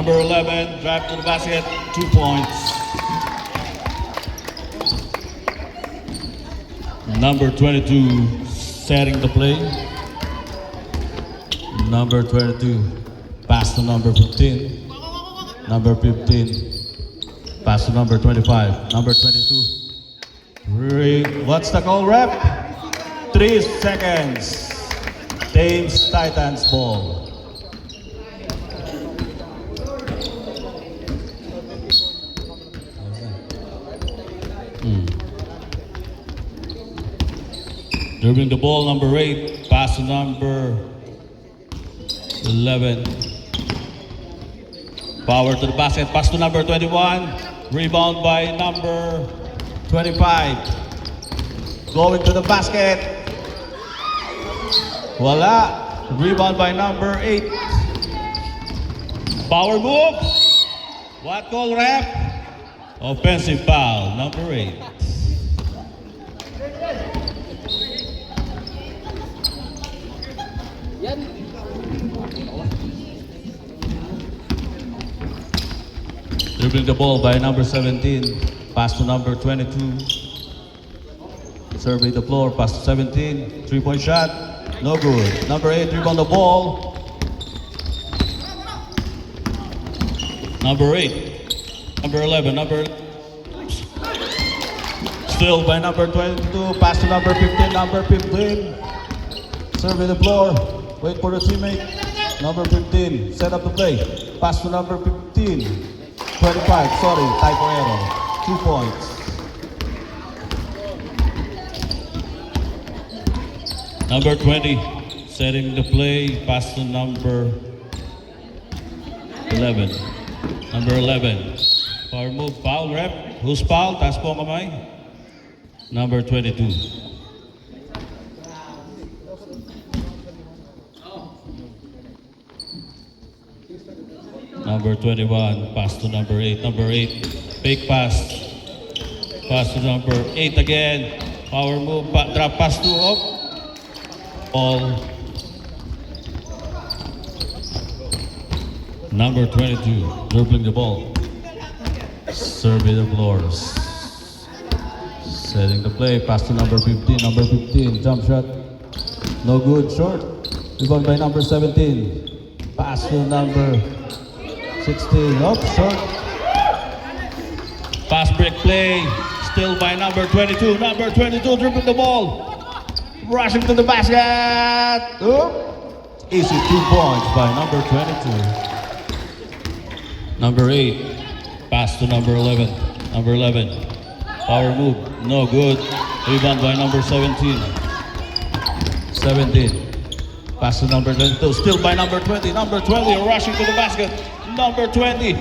Number 11, drive to the basket, 2 points. Number 22, setting the play. Number 22, pass to number 15. Number 15, pass to number 25. Number 22. What's the call, rep? 3 seconds. Thames Titans ball. Dribbling the ball, number 8, pass to number 11. Power to the basket, pass to number 21. Rebound by number 25. Going to the basket. Voila. Rebound by number 8. Power move. What call, ref? Offensive foul, number 8. Dribbling the ball by number 17, pass to number 22. Survey the floor, pass to 17, 3-point shot, no good. Number 8, rebound the ball. Number 8, number 11, still by number 22, pass to number 15, number 15. Survey the floor, wait for the teammate. Number 15, set up the play, pass to number 15. 25, sorry, typo error. 2 points. Number 20, setting the play, pass to number 11. Number 11, power move, foul, rep. Who's foul? Taas po ang kamay. Number 22. Number 21, pass to number 8. Number 8, fake pass. Pass to number 8 again. Power move, drop pass to up. All. Number 22, dribbling the ball. Survey the floors. Setting the play, pass to number 15. Number 15, jump shot. No good, short. Rebound by number 17. Pass to number 16, up, short. Pass break play, still by number 22. Number 22 dribbling the ball. Rushing to the basket. Oop. Easy 2 points by number 22. Number 8, pass to number 11. Number 11, power move, no good. Rebound by number 17. 17, pass to number 22, still by number 20. Number 20 rushing to the basket. Number 20.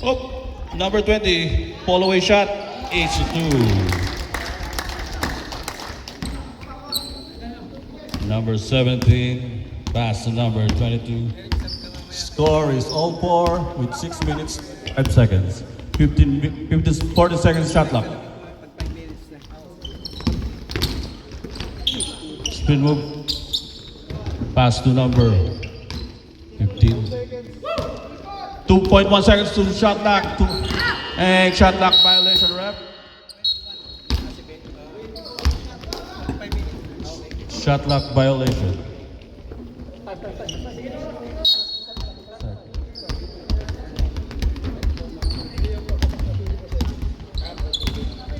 Oh, number 20. Fall away shot. 8-2. Number 17. Pass to number 22. Score is all 4 with 6 minutes 5 seconds. 40 seconds shot clock. Spin move. Pass to number 15. 2.1 seconds to shot clock. And shot clock violation, ref. Shot clock violation.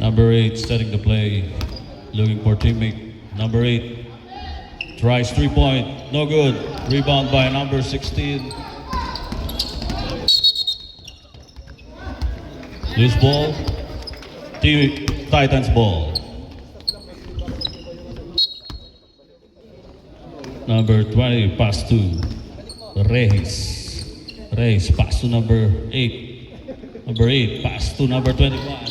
Number 8 setting the play, looking for teammate. Number 8 tries 3-point, no good. Rebound by number 16. This ball, Titans ball. Number 20, pass to Reyes. Reyes, pass to number 8. Number 8, pass to number 21.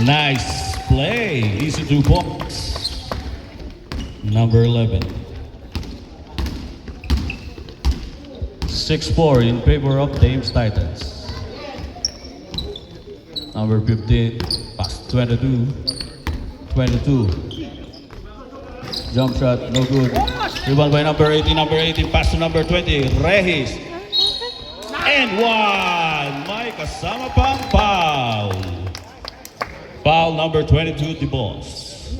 Nice play, easy 2 points. Number 11. 6-4 in favor of Thames Titans. Number 15, pass 22. 22. Jump shot, no good. Rebound by number 18. Number 18, pass to number 20. Reyes. And one. May kasama pang foul. Foul number 22, the boss.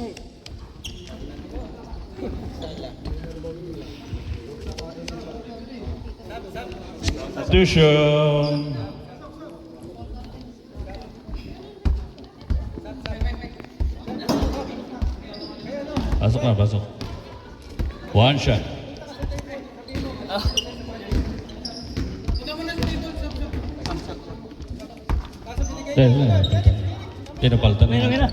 Substitution. Pasok na, pasok. One shot. Pinapalitan na.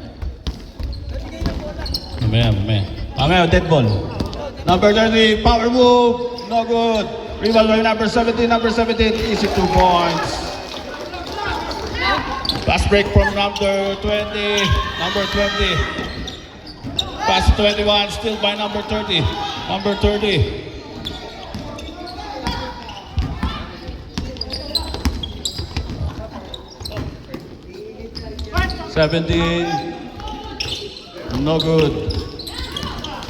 Mamaya, dead ball. Number 30, power move. No good. Rebound by number 17. Number 17, easy 2 points. Pass break from number 20. Number 20. Pass 21, still by number 30. Number 30. No good.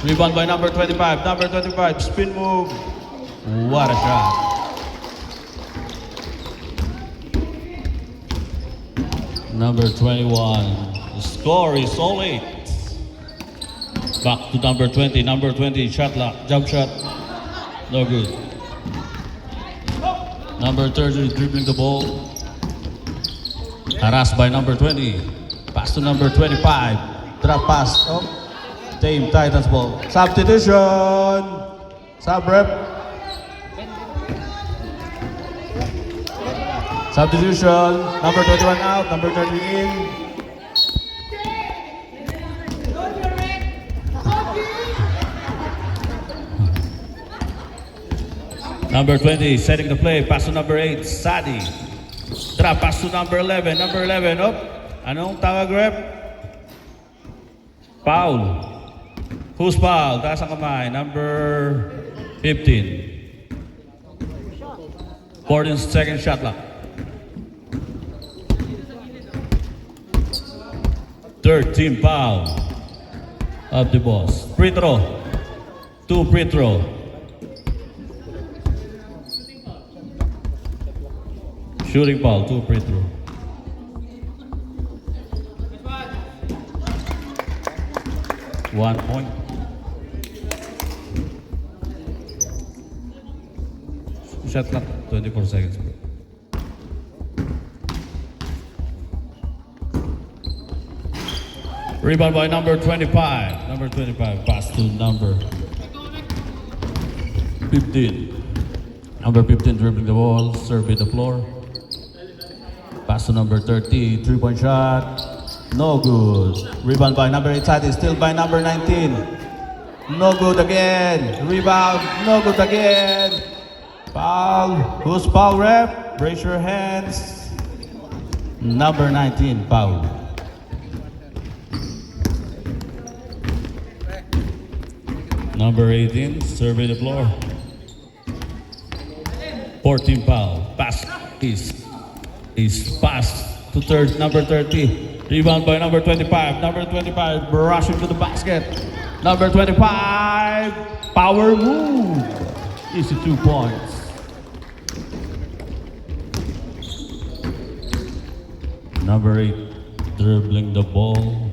Rebound by number 25. Number 25, spin move. What a shot. Number 21. The score is all 8. Back to number 20. Number 20, shot lock, jump shot. No good. Number 30 dribbling the ball. Harassed by number 20. Pass to number 25. Drop pass. Oh. Team Titans ball. Substitution. Sub rep. Substitution. Number 21 out. Number 30 in. Number 20 setting the play. Pass to number 8. Sadi. Drop pass to number 11. Number 11. Up. Anong tawag rep? Foul. Who's foul? Taas ang kamay. Number 15. 14-second shot clock. Third team foul of the boss. Free throw. 2 free throw. Shooting foul. 2 free throw. One point. Shot clock, 24 seconds. Rebound by number 25. Number 25, pass to number 15. Number 15 dribbling the ball, survey the floor. Pass to number 30, 3-point shot. No good. Rebound by number 8, Sadi, still by number 19. No good again. Rebound, no good again. Foul. Who's foul rep? Raise your hands. Number 19, foul. Number 18, survey the floor. 14 foul. Pass is pass to third, number 30. Rebound by number 25. Number 25 rushing to the basket. Number 25, power move. Easy 2 points. Number 8 dribbling the ball.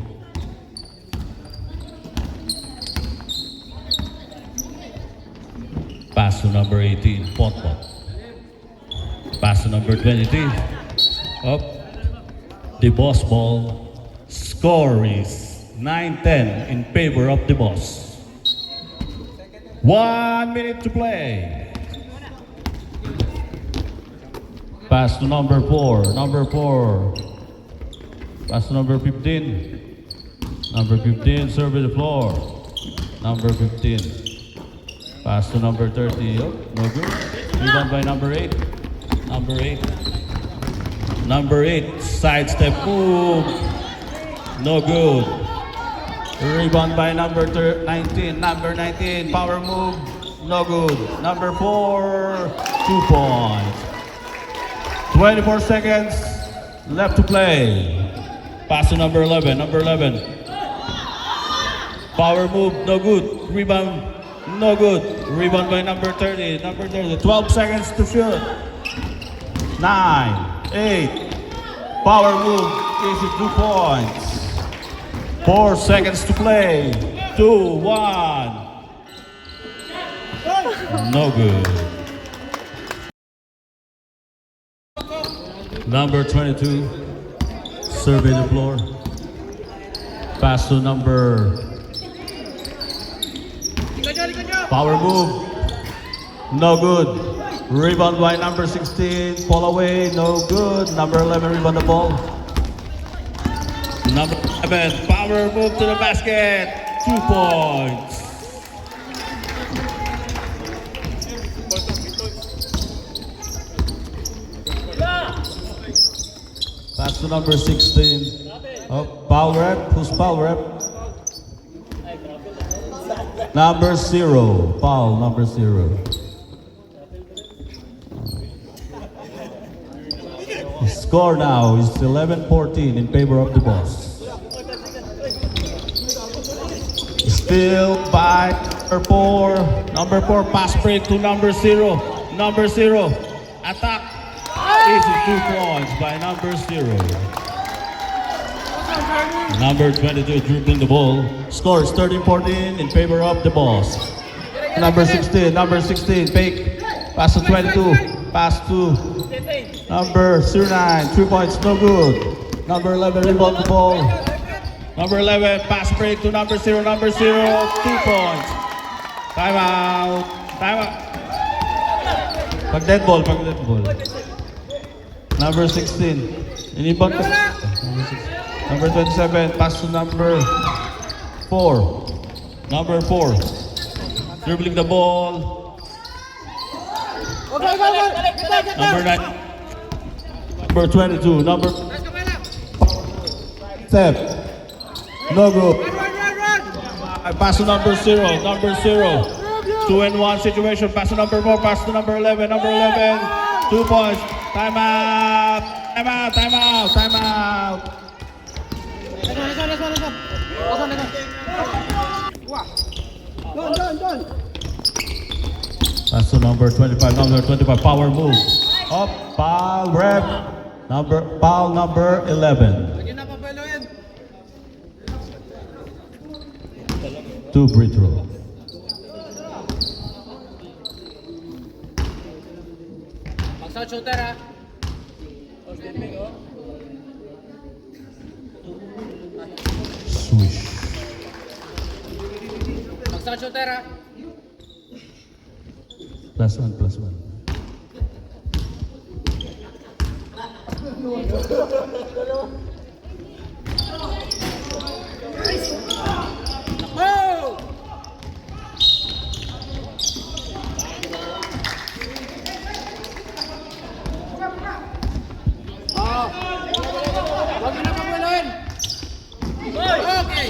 Pass to number 18, Potpot. Pass to number 23. Up. The boss ball. Score is 9-10 in favor of the boss. 1 minute to play. Pass to number 4. Number 4. Pass to number 15. Number 15, serve the floor. Number 15. Pass to number 30. Oh, no good. Rebound by number 8. Number 8. Number 8, sidestep move. No good. Rebound by number 19. Number 19, power move. No good. Number 4, 2 points. 24 seconds left to play. Pass to number 11. Number 11. Power move, no good. Rebound, no good. Rebound by number 30. Number 30. 12 seconds to shoot. 9, 8. Power move, easy 2 points. 4 seconds to play. 2, 1. No good. Number 22, survey the floor. Pass to number. Power move. No good. Rebound by number 16. Fall away. No good. Number 11 rebound the ball. Number 11. Power move to the basket. 2 points. Pass to number 16. Oh, foul rep. Who's foul rep? Number 0. Foul number 0. The score now is 11-14 in favor of the Boss. Still by number 4. Number 4 pass break to number 0. Number 0 attack. Easy 2 points by number 0. Number 22 dribbling the ball. Scores 13-14 in favor of the Boss. Number 16 fake. Pass to 22. Pass to number 09. 3 points, no good. Number 11 rebound the ball. Number 11 pass break to number 0. Number 0, 2 points. Time out. Time out. Pag dead ball. Number 16. Inibang ka. Number 27. Pass to number 4. Number 4. Dribbling the ball. Number 9. Number 22. Number. Step. No good. Pass to number 0. Number 0. 2-and-1 situation. Pass to number 4. Pass to number 11. Number 11. 2 points. Time out. Time out. Time out. Time out. Pass to number 25. Number 25. Power move. Up. Foul rep. Foul number 11. 2 free throw. Magsal shooter ha. Swish. Magsal shooter ha. +1. Oh! Huwag mo na pabuloyin. Okay.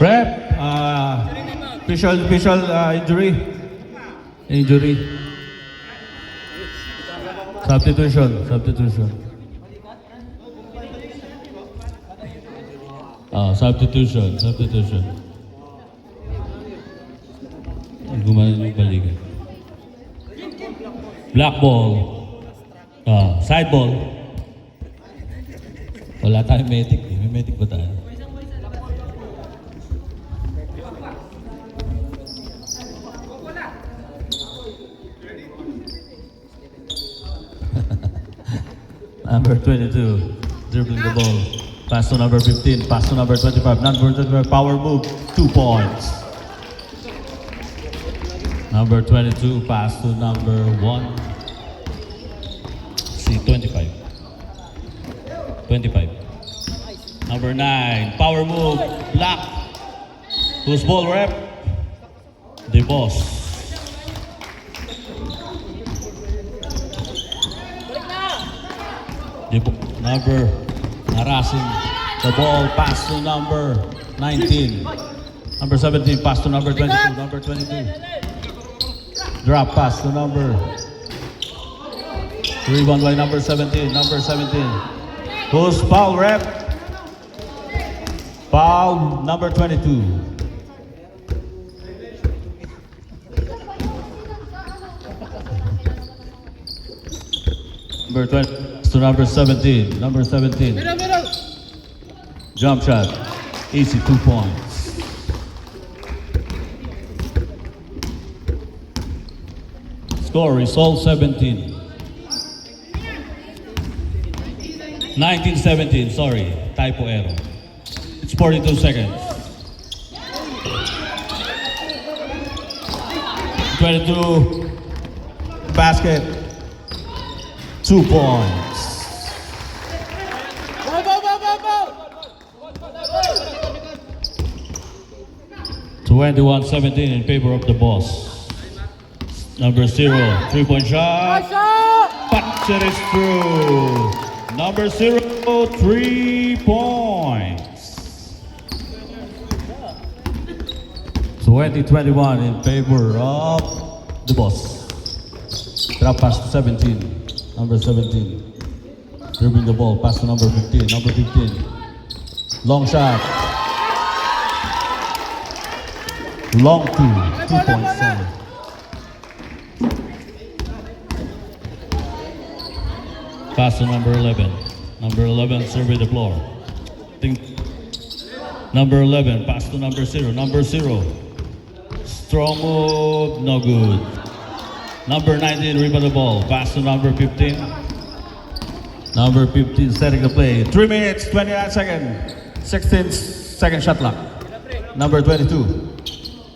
Rep. Visual injury. Substitution. Substitution. Gumanon yung balikan. Black ball. Side ball. Wala tayong medic. May medic ba tayo? Number 22, dribbling the ball. Pass to number 15, pass to number 25. Number 25, power move, 2 points. Number 22, pass to number 1. See, 25. Number 9, power move, block. Who's ball rep? The Boss. Number harassing the ball, pass to number 19. Number 17, pass to number 22. Number 22. Drop pass to number. Rebound by number 17. Number 17. Who's foul rep? Foul number 22. Number 20 to number 17. Number 17. Middle. Jump shot. Easy, 2 points. Score is all 17. 19-17, sorry. Typo error. It's 42 seconds. 22. Basket. 2 points. Go. 21-17 in favor of the boss. Number 0, 3-point shot. But it is through. Number 0, 3 points. 20-21 in favor of the boss. Drop pass to 17. Number 17. Dribbling the ball. Pass to number 15. Number 15. Long shot. Long 2. 2 points. Sorry. Pass to number 11. Number 11, survey the floor. Number 11, pass to number 0. Number 0. Strong move, no good. Number 19, rebound the ball. Pass to number 15. Number 15, setting the play. 3 minutes, 29 seconds. 16-second shot clock. Number 22.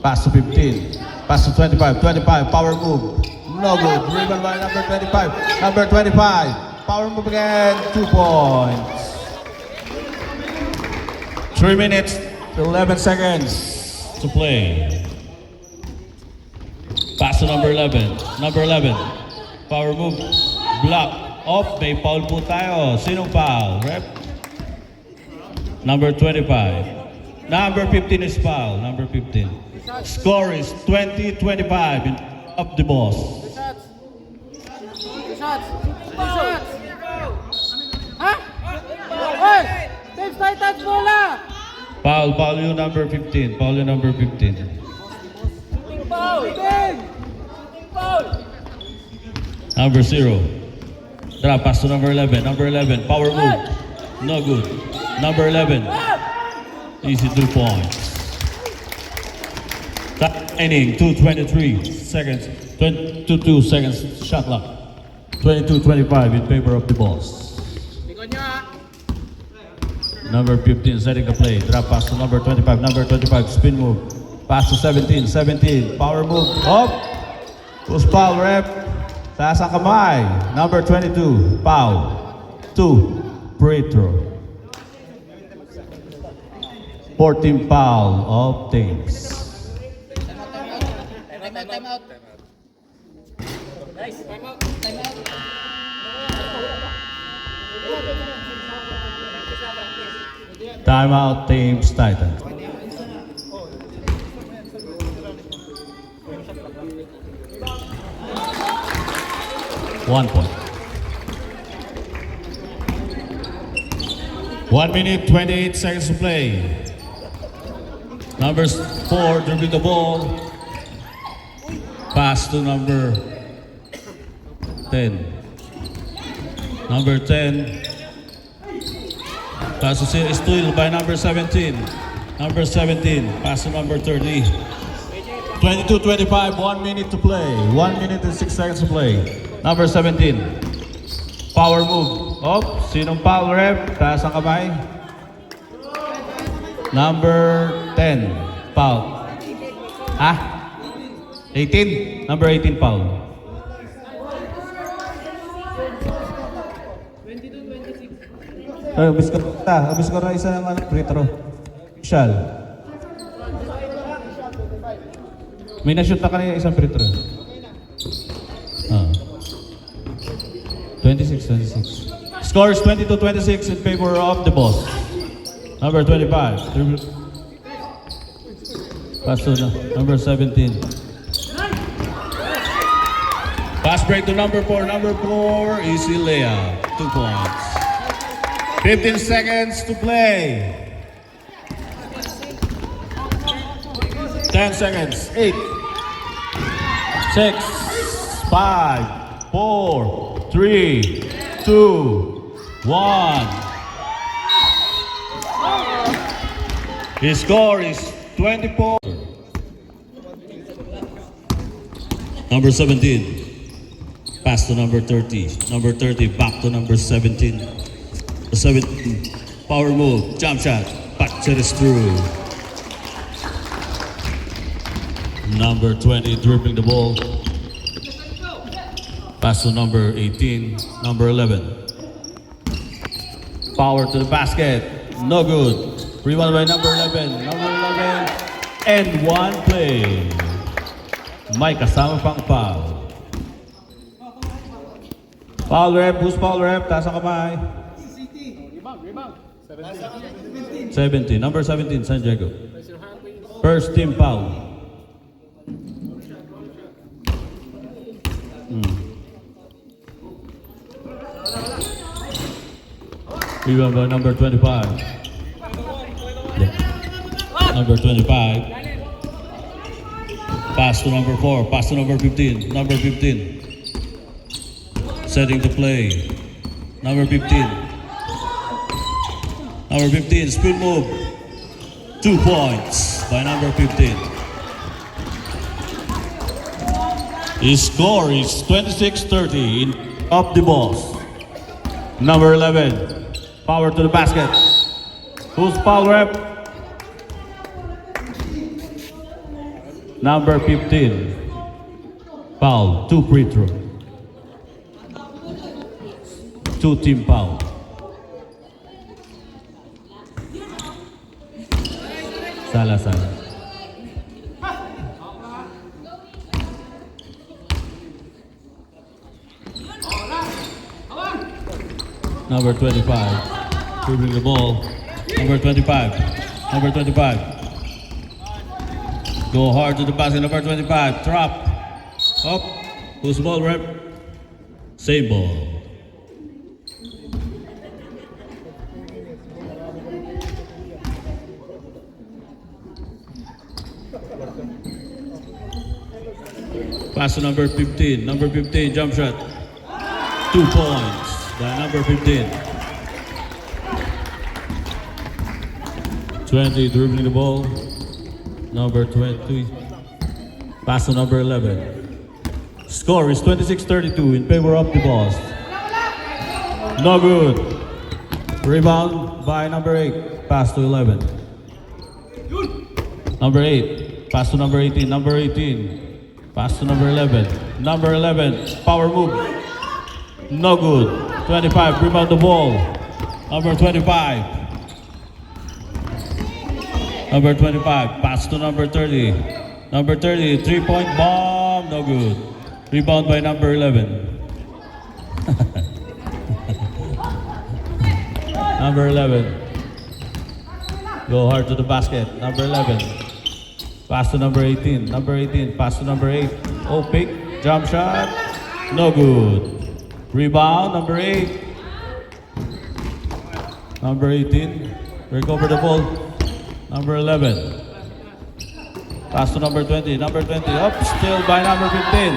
Pass to 15. Pass to 25. 25, power move. No good. Rebound by number 25. Number 25. Power move again. 2 points. 3 minutes, 11 seconds to play. Pass to number 11. Number 11. Power move. Block. Off. May foul po tayo. Sinong foul? Rep. Number 25. Number 15 is foul. Number 15. Score is 20-25 in up the boss. Two shots. Ha? Hey! Team Titans bola! Foul you number 15. Foul you number 15. Number 0. Drop pass to number 11. Number 11. Power move. No good. Number 11. Easy 2 points. Inning 2:23 seconds. 22 seconds shot clock. 22-25 in favor of the boss. Likod nyo ha. Number 15 setting the play. Drop pass to number 25. Number 25 spin move. Pass to 17. 17. Power move. Up. Who's foul rep? Taas ang kamay. Number 22. Foul. 2. Free throw. 14 foul of teams. Time out. Nice. Time out. Timeout teams Titan. One point. 1 minute, 28 seconds to play. Number 4 dribbling the ball. Pass to number 10. Number 10. Pass to steal by number 17. Number 17. Pass to number 30. 22-25. 1 minute to play. 1 minute and 6 seconds to play. Number 17. Power move. Oh, sinong foul rep? Taas ang kamay. Number 10. Foul. 18. Number 18 foul. 22-26. Abis ko na isa ng free throw. Shal. May na-shoot na kanina isang free throw. 26. Score is 22-26 in favor of the boss. Number 25. Pass to number 17. Pass break to number 4. Number 4, easy layup. 2 points. 15 seconds to play. 10 seconds. 8, 6, 5, 4, 3, 2, 1. His score is 24. Number 17. Pass to number 30. Number 30 back to number 17. 17. Power move. Jump shot. Back to the screw. Number 20 dribbling the ball. Pass to number 18. Number 11. Power to the basket. No good. Rebound by number 11. Number 11. And one play. May kasama pang foul. Foul rep. Who's foul rep? Taas ang kamay. 17. Number 17, San Diego. First team foul. Rebound by number 25. Number 25. Pass to number 4. Pass to number 15. Number 15. Setting the play. Number 15. Number 15. Spin move. 2 points by number 15. His score is 26-30 in up the balls. Number 11. Power to the basket. Who's foul rep? Number 15. Foul. 2 free throw. 2 team foul. Salah. Number 25. Dribbling the ball. Number 25. Number 25. Go hard to the basket. Number 25. Drop. Up. Who's ball rep? Same ball. Pass to number 15. Number 15, jump shot. 2 points by number 15. 20, dribbling the ball. Number 20. Pass to number 11. Score is 26-32 in favor of the Boss. No good. Rebound by number 8. Pass to 11. Number 8. Pass to number 18. Number 18. Pass to number 11. Number 11. Power move. No good. 25. Rebound the ball. Number 25. Number 25. Pass to number 30. Number 30. 3-point bomb. No good. Rebound by number 11. Number 11. Go hard to the basket. Number 11. Pass to number 18. Number 18. Pass to number 8. Oh, pick. Jump shot. No good. Rebound. Number 8. Number 18. Recover the ball. Number 11. Pass to number 20. Number 20. Up. Still by number 15.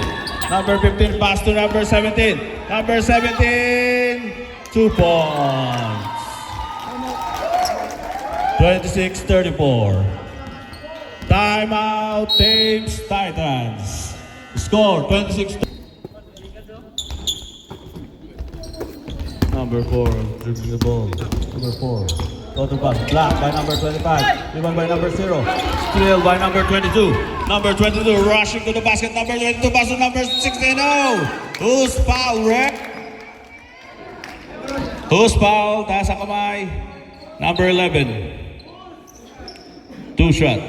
Number 15. Pass to number 17. Number 17. 2 points. 26-34. Timeout, Thames Titans. Score 26. Number 4, dribbling the ball. Number 4. Total pass. Blocked by number 25. Rebound by number 0. Steal by number 22. Number 22 rushing to the basket. Number 22 pass to number 16. Oh! Who's foul, Rick? Who's foul? Taas ang kamay. Number 11. 2 shot.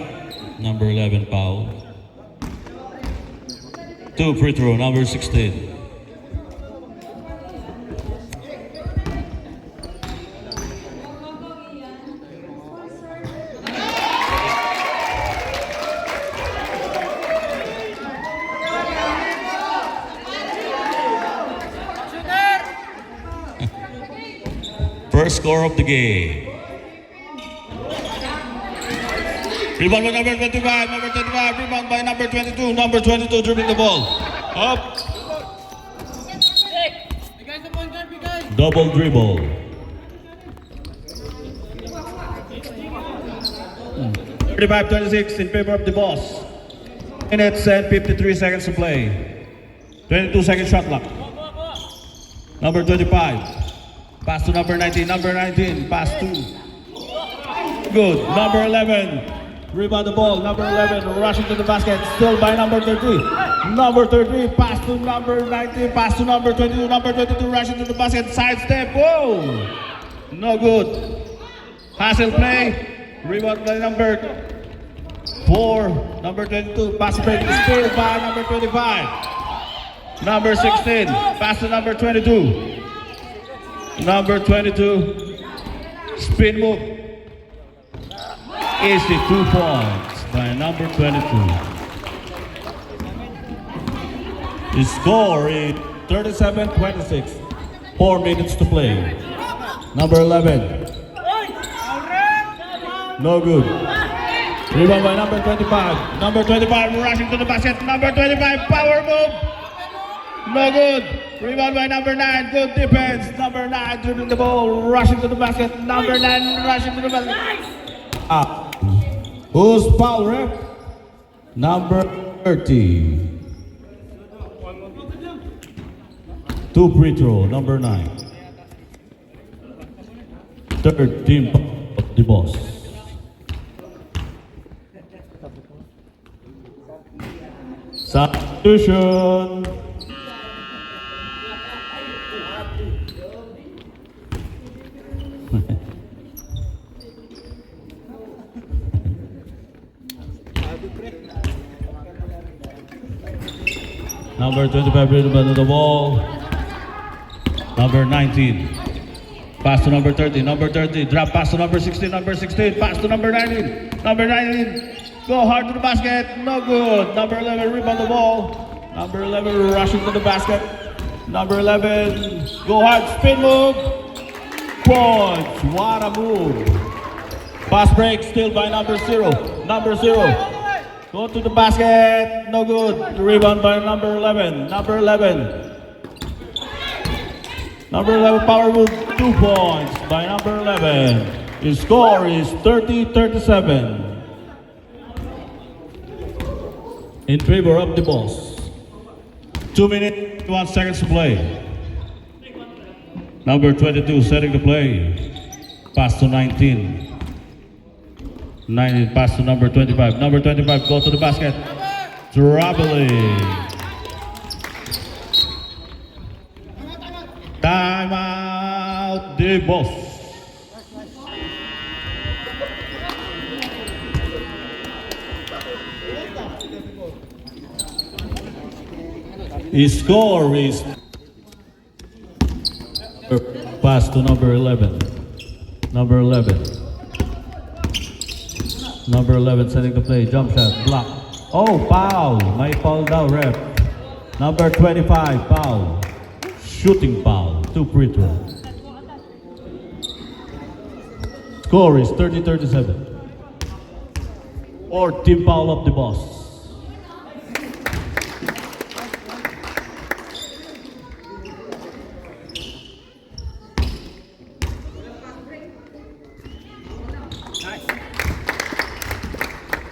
Number 11 foul. 2 free throw. Number 16. First score of the game. Rebound by number 25, number 25, rebound by number 22, number 22 dribbling the ball. Up. Hey guys, the point guard Double dribble. 35-26 in favor of the Boss. Minutes and 53 seconds to play. 22-second shot clock. Number 25. Pass to number 19. Number 19. Pass to. Good. Number 11. Rebound the ball. Number 11. Rushing to the basket. Still by number 33. Number 33. Pass to number 19. Pass to number 22. Number 22. Rushing to the basket. Side step. Whoa. No good. Hassle play. Rebound by number 4. Number 22. Pass break. Still by number 25. Number 16. Pass to number 22. Number 22. Spin move. Easy 2 points by number 22. The score is 37-26. 4 minutes to play. Number 11. No good. Rebound by number 25. Number 25 rushing to the basket. Number 25 power move. No good. Rebound by number 9. Good defense. Number 9 dribbling the ball. Rushing to the basket. Number 9 rushing to the basket. Who's foul ref? Number 30. 2 free throw. Number 9. Third team of the Boss. Substitution. Number 25 rebound on the wall. Number 19. Pass to number 30. Number 30. Drop pass to number 16. Number 16. Pass to number 19. Number 19. Go hard to the basket. No good. Number 11 rebound the ball. Number 11 rushing to the basket. Number 11. Go hard. Spin move. Points. What a move. Pass break still by number 0. Number 0. Go to the basket. No good. Rebound by number 11. Number 11. Number 11 power move. 2 points by number 11. The score is 30-37. In favor of the Boss. 2 minutes, 1 second to play. Number 22 setting the play. Pass to 19. 19 pass to number 25. Number 25 go to the basket. Dribbling. Time out the Boss. His score is pass to number 11. Number 11. Number 11 setting the play. Jump shot. Block. Oh, foul. May foul daw, ref. Number 25, foul. Shooting foul. 2 free throw. Score is 30-37. Or team foul of the Boss. Nice.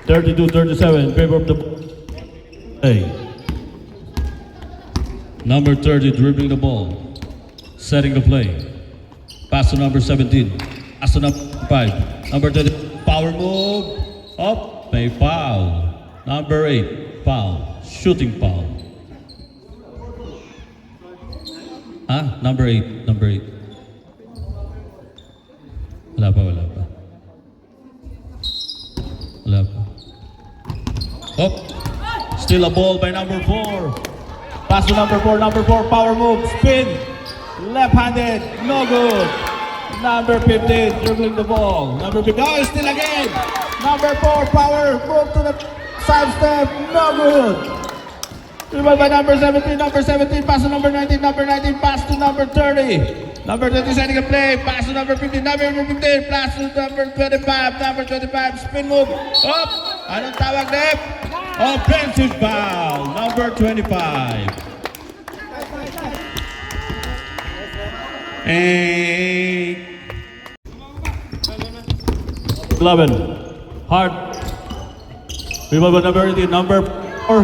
32-37 in favor of the play. Number 30 dribbling the ball, setting the play. Pass to number 17. Pass to number 5. Number 30 power move. Up, may foul. Number 8 foul, shooting foul. Number 8. Number 8. Wala pa. Up. Still a ball by number 4. Pass to number 4. Number 4 power move. Spin. Left-handed. No good. Number 15 dribbling the ball. Number 15. Oh, still again. Number 4 power move to the side step. No good. Dribbled by number 17. Number 17 pass to number 19. Number 19 pass to number 30. Number 30 setting a play. Pass to number 15. Number 15 pass to number 25. Number 25 spin move. Up. Anong tawag, Dep? Offensive foul. Number 25. 8, 11. Hard. Rebound by number 18, number 4.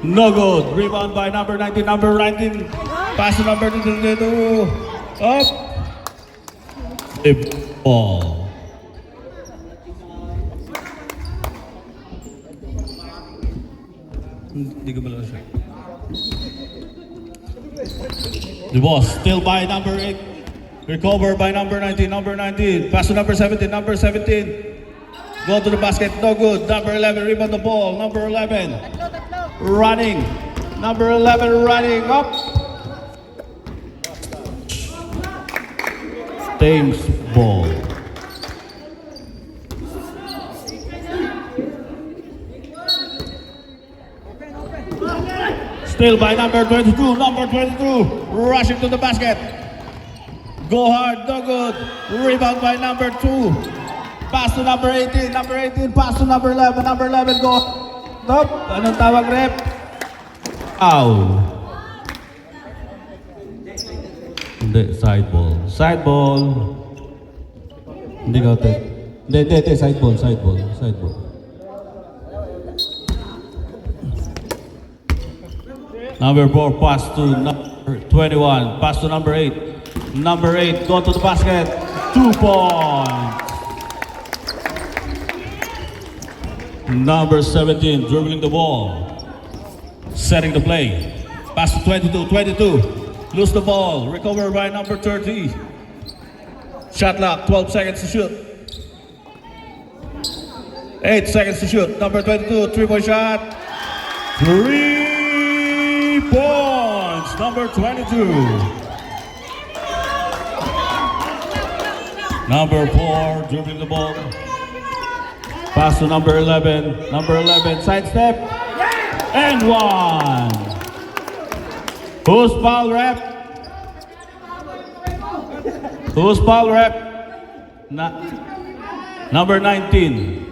No good. Rebound by number 19, number 19. Pass to number 22. Up. The ball. Hindi ko malakas siya. The ball still by number 8. Recover by number 19. Number 19. Pass to number 17. Number 17. Go to the basket. No good. Number 11. Rebound the ball. Number 11. Running. Number 11 running up. Thames ball. Still by number 22. Number 22 rushing to the basket. Go hard, no good. Rebound by number 2. Pass to number 18. Number 18 pass to number 11. Number 11 go. Stop. Anong tawag, rep? Ow. Hindi, side ball. Side ball. Hindi ka ito. Hindi, side ball, side ball, side ball. Number 4, pass to number 21. Pass to number 8. Number 8, go to the basket. 2 points. Number 17, dribbling the ball. Setting the play. Pass to 22. 22. Lose the ball. Recover by number 30. Shot clock, 12 seconds to shoot. 8 seconds to shoot. Number 22, 3-point shot. 3 points. Number 22. Number 4, dribbling the ball. Pass to number 11. Number 11, sidestep. And 1. Who's foul, rep? Who's foul, rep? Number 19.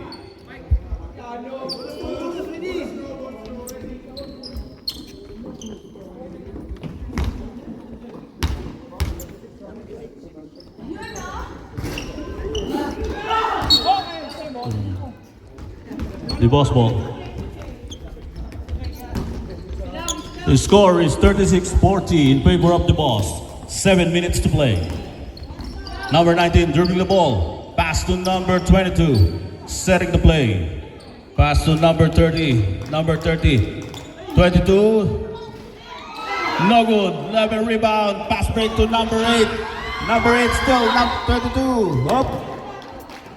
The boss ball. The score is 36-40 in favor of the boss. 7 minutes to play. Number 19 dribbling the ball. Pass to number 22. Setting the play. Pass to number 30. Number 30. 22. No good. 11 rebound. Pass break to number 8. Number 8 still. Number 22. Up.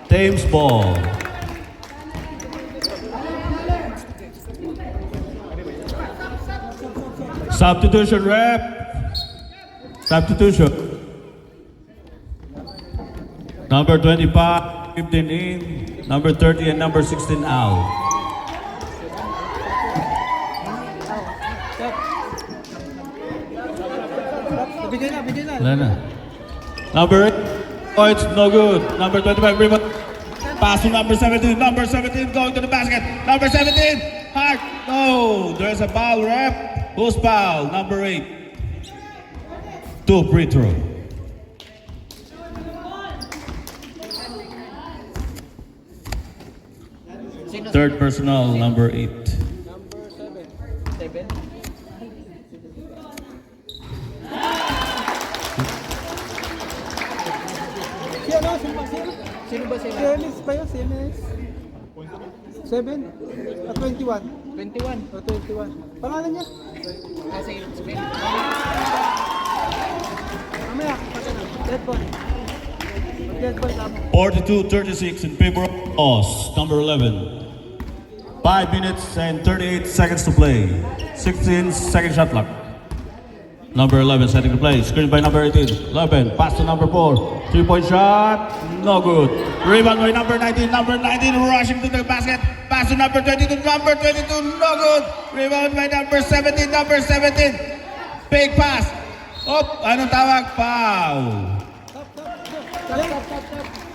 Thames ball. Substitution, rep. Substitution. Number 25, 15 in. Number 30 and number 16 out. Bigyan na. Wala na. Number 8, oh, it's no good. Number 25, rebound. Pass to number 17. Number 17 going to the basket. Number 17, hard. No, there's a foul, rep. Who's foul? Number 8. 2 free throw. Third personal, number 8. Number 7. Sino ba sila? CMS ba yun? CMS? 7? 21? 21. 21. Pangalan niya? Kasi Mamaya. Dead ball. Dead ball tama. 42-36 in favor of us. Number 11. 5 minutes and 38 seconds to play. 16 second shot clock. Number 11 setting the play. Screen by number 18. 11. Pass to number 4. 3-point shot. No good. Rebound by number 19. Number 19 rushing to the basket. Pass to number 22. Number 22. No good. Rebound by number 17. Number 17. Big pass. Up. Anong tawag? Foul.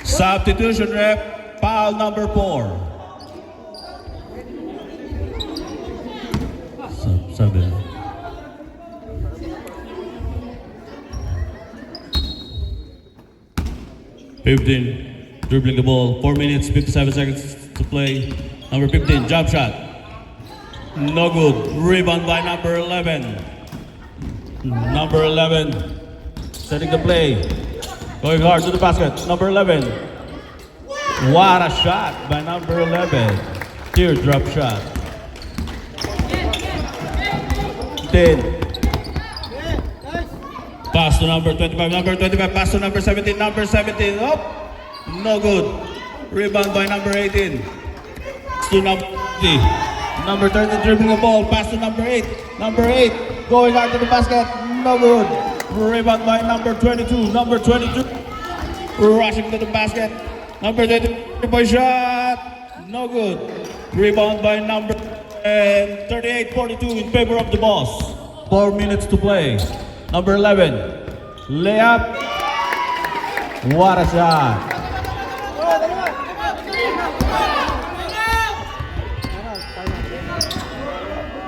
Substitution, rep. Foul number 4. Sabi. 15, dribbling the ball. 4 minutes, 57 seconds to play. Number 15, jump shot. No good. Rebound by number 11. Number 11, setting the play. Going hard to the basket. Number 11. What a shot by number 11. Teardrop shot. 10. Pass to number 25. Number 25. Pass to number 17. Number 17. Oh, no good. Rebound by number 18. Pass to number 30. Number 30 dribbling the ball. Pass to number 8. Number 8 going hard to the basket. No good. Rebound by number 22. Number 22 rushing to the basket. Number 30 shot. No good. Rebound by number 38-42 in favor of the Boss. 4 minutes to play. Number 11. Layup. What a shot.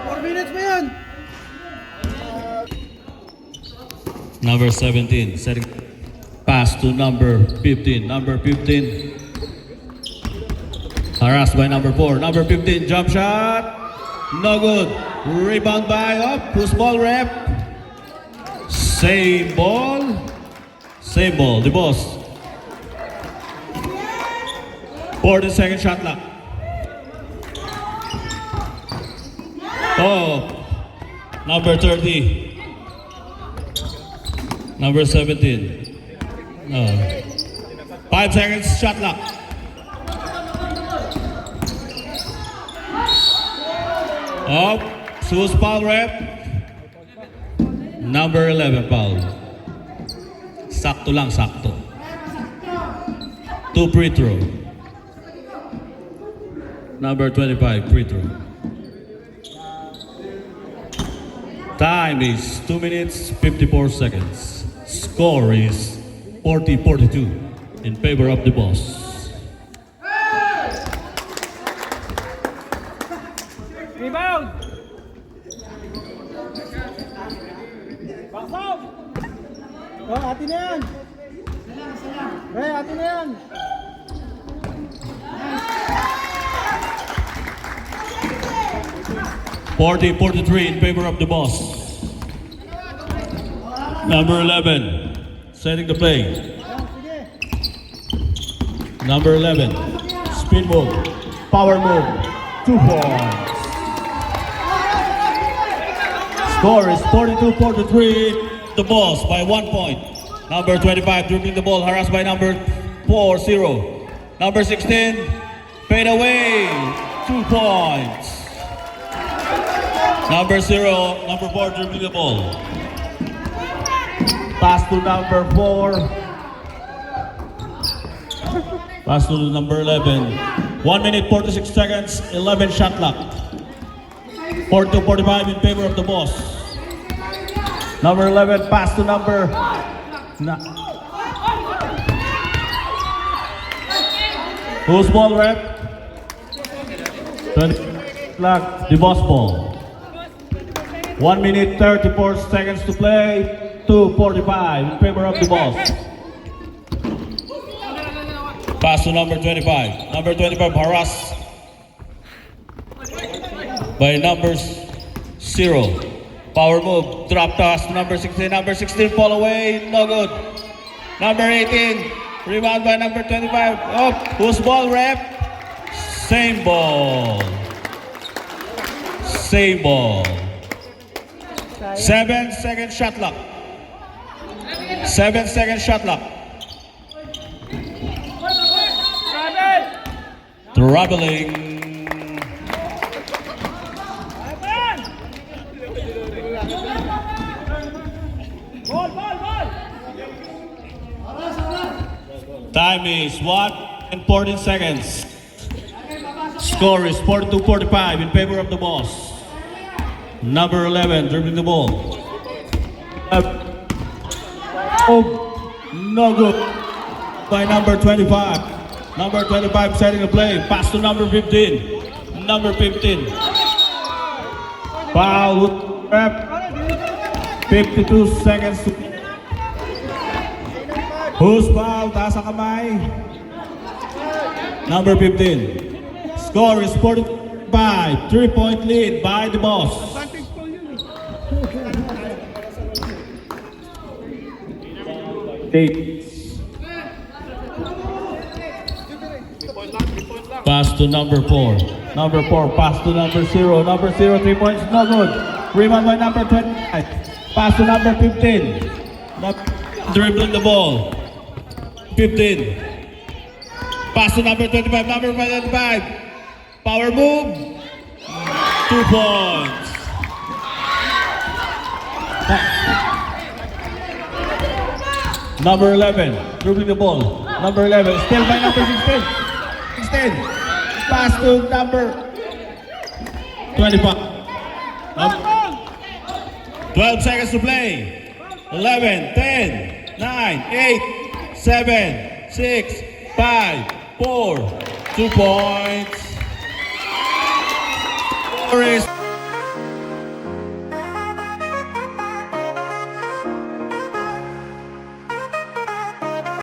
4 minutes pa yan. Number 17, setting pass to number 15. Number 15 harassed by number 4. Number 15, jump shot. No good. Rebound by who's ball rep? Same ball. Same ball, the Boss. 40-second shot clock. Oh, number 30. Number 17. No. 5 seconds shot clock. Up. Who's foul rep? Number 11 foul. Sakto lang, sakto. 2 free throw. Number 25 free throw. Time is 2 minutes 54 seconds. Score is 40-42 in favor of the Boss. Rebound! Oh, atin na yan. Hey, atin na yan. Forty 43 in favor of the Boss. Number 11 setting the play. Number 11 speed move, power move, 2 points. Score is 42-43. The Boss by 1 point. Number 25 dribbling the ball, harassed by number 4-0. Number 16 fade away, 2 points. Number 4 dribbling the ball. Pass to number 4. Pass to number 11. 1 minute 46 seconds, 11 shot clock. 42-45 in favor of the Boss. Number 11, pass to number... Who's ball rep? 20 clock, the Boss ball. 1 minute 34 seconds to play. 2:45 in favor of the Boss. Pass to number 25. Number 25 harassed by numbers 0. Power move, drop toss to number 16. Number 16 fall away, no good. Number 18, rebound by number 25. Oh, who's ball rep? Same ball. Same ball. 7-second shot clock. 7-second shot clock. Traveling. Time is 1 and 14 seconds. Score is 42-45 in favor of the Boss. Number 11 dribbling the ball. Oh, no good by number 25. Number 25 setting a play. Pass to number 15. Number 15. Foul with rep. 52 seconds to Who's foul? Taas ang kamay. Number 15. Score is 45. 3-point lead by the boss. Advantage po yun eh. Pass to number 4. Number 4, pass to number 0. Number 0, 3 points, no good. Rebound by number 25. Pass to number 15. Dribbling the ball. 15. Pass to number 25. Number 25. Power move. 2 points. Number 11. Dribbling the ball. Number 11. Still by number 16. 16. Pass to number 25. 12 seconds to play. 11, 10, 9, 8, 7, 6, 5, 4, 2 points. Score is